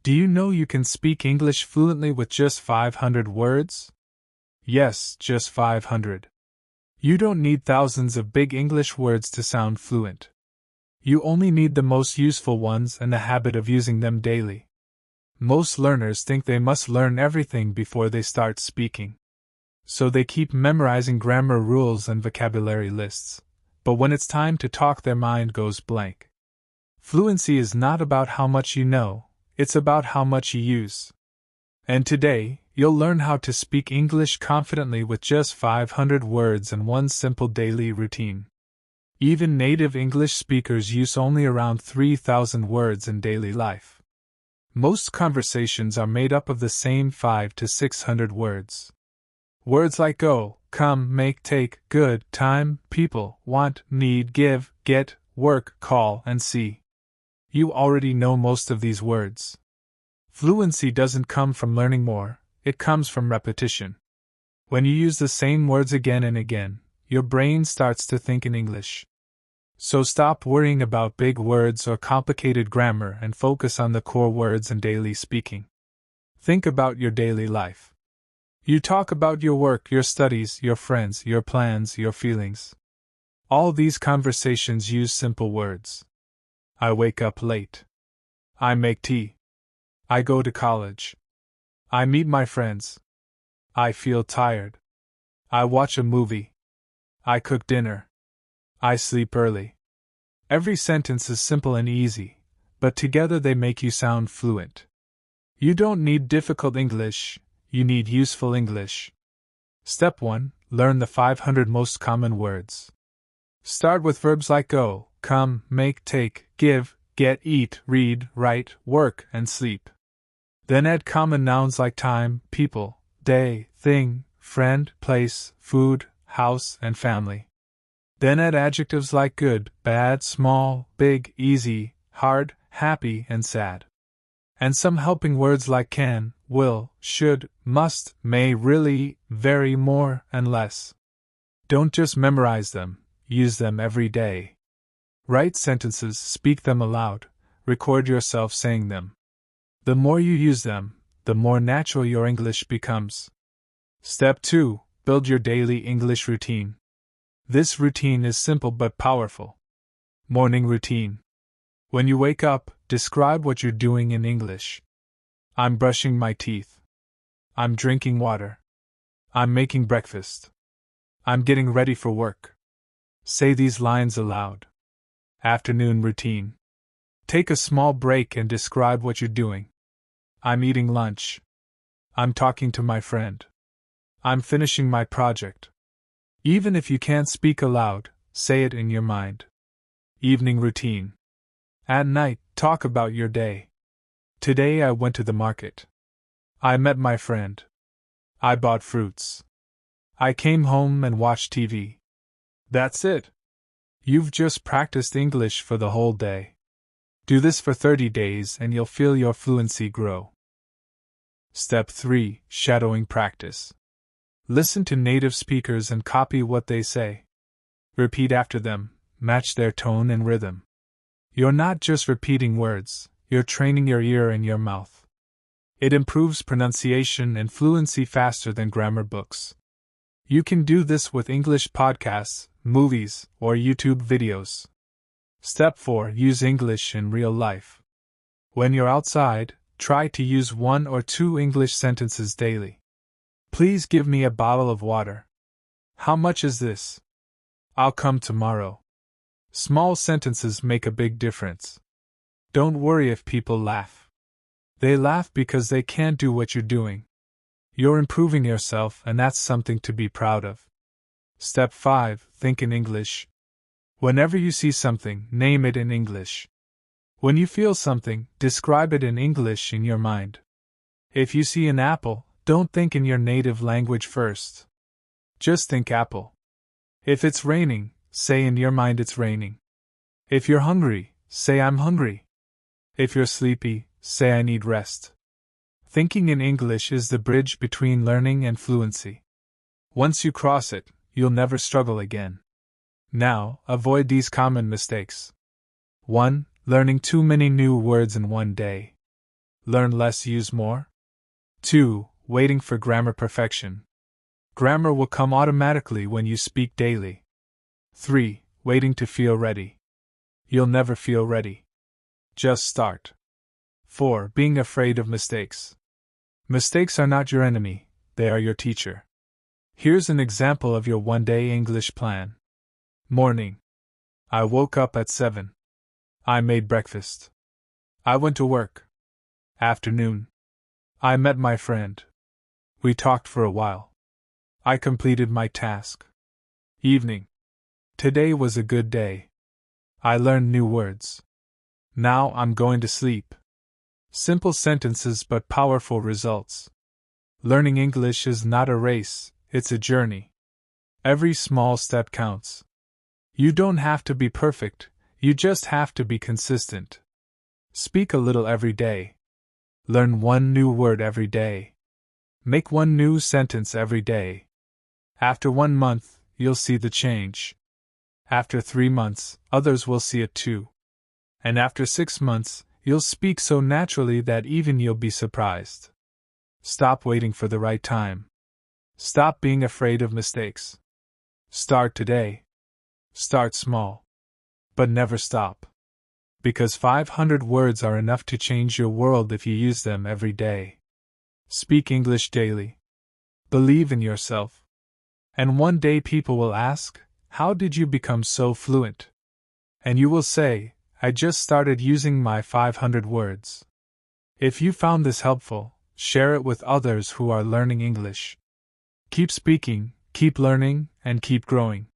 Do you know you can speak English fluently with just 500 words? Yes, just 500. You don't need thousands of big English words to sound fluent. You only need the most useful ones and the habit of using them daily. Most learners think they must learn everything before they start speaking. So they keep memorizing grammar rules and vocabulary lists. But when it's time to talk, their mind goes blank. Fluency is not about how much you know, it's about how much you use. And today, you'll learn how to speak English confidently with just 500 words and one simple daily routine. Even native English speakers use only around 3,000 words in daily life. Most conversations are made up of the same 500 to 600 words. Words like go, come, make, take, good, time, people, want, need, give, get, work, call, and see. You already know most of these words. Fluency doesn't come from learning more, it comes from repetition. When you use the same words again and again, your brain starts to think in English. So stop worrying about big words or complicated grammar and focus on the core words in daily speaking. Think about your daily life. You talk about your work, your studies, your friends, your plans, your feelings. All these conversations use simple words. I wake up late. I make tea. I go to college. I meet my friends. I feel tired. I watch a movie. I cook dinner. I sleep early. Every sentence is simple and easy, but together they make you sound fluent. You don't need difficult English, you need useful English. Step 1. Learn the 500 most common words. Start with verbs like go, come, make, take, give, get, eat, read, write, work, and sleep. Then add common nouns like time, people, day, thing, friend, place, food, house, and family. Then add adjectives like good, bad, small, big, easy, hard, happy, and sad. And some helping words like can, will, should, must, may, really, very, more, and less. Don't just memorize them, use them every day. Write sentences, speak them aloud, record yourself saying them. The more you use them, the more natural your English becomes. Step 2. Build your daily English routine. This routine is simple but powerful. Morning routine. When you wake up, describe what you're doing in English. I'm brushing my teeth. I'm drinking water. I'm making breakfast. I'm getting ready for work. Say these lines aloud. Afternoon routine. Take a small break and describe what you're doing. I'm eating lunch. I'm talking to my friend. I'm finishing my project. Even if you can't speak aloud, say it in your mind. Evening routine. At night, talk about your day. Today I went to the market. I met my friend. I bought fruits. I came home and watched TV. That's it. You've just practiced English for the whole day. Do this for 30 days and you'll feel your fluency grow. Step 3. Shadowing practice. Listen to native speakers and copy what they say. Repeat after them, match their tone and rhythm. You're not just repeating words, you're training your ear and your mouth. It improves pronunciation and fluency faster than grammar books. You can do this with English podcasts, movies, or YouTube videos. Step 4. Use English in real life. When you're outside, try to use 1 or 2 English sentences daily. Please give me a bottle of water. How much is this? I'll come tomorrow. Small sentences make a big difference. Don't worry if people laugh. They laugh because they can't do what you're doing. You're improving yourself, and that's something to be proud of. Step 5. Think in English. Whenever you see something, name it in English. When you feel something, describe it in English in your mind. If you see an apple, don't think in your native language first. Just think apple. If it's raining, say in your mind it's raining. If you're hungry, say I'm hungry. If you're sleepy, say I need rest. Thinking in English is the bridge between learning and fluency. Once you cross it, you'll never struggle again. Now, avoid these common mistakes. 1. Learning too many new words in one day. Learn less, use more. 2. Waiting for grammar perfection. Grammar will come automatically when you speak daily. 3. Waiting to feel ready. You'll never feel ready. Just start. 4. Being afraid of mistakes. Mistakes are not your enemy, they are your teacher. Here's an example of your one-day English plan. Morning. I woke up at 7. I made breakfast. I went to work. Afternoon. I met my friend. We talked for a while. I completed my task. Evening. Today was a good day. I learned new words. Now I'm going to sleep. Simple sentences but powerful results. Learning English is not a race, it's a journey. Every small step counts. You don't have to be perfect, you just have to be consistent. Speak a little every day. Learn one new word every day. Make one new sentence every day. After 1 month, you'll see the change. After 3 months, others will see it too. And after 6 months, you'll speak so naturally that even you'll be surprised. Stop waiting for the right time. Stop being afraid of mistakes. Start today. Start small. But never stop. Because 500 words are enough to change your world if you use them every day. Speak English daily. Believe in yourself. And one day people will ask, how did you become so fluent? And you will say, I just started using my 500 words. If you found this helpful, share it with others who are learning English. Keep speaking, keep learning, and keep growing.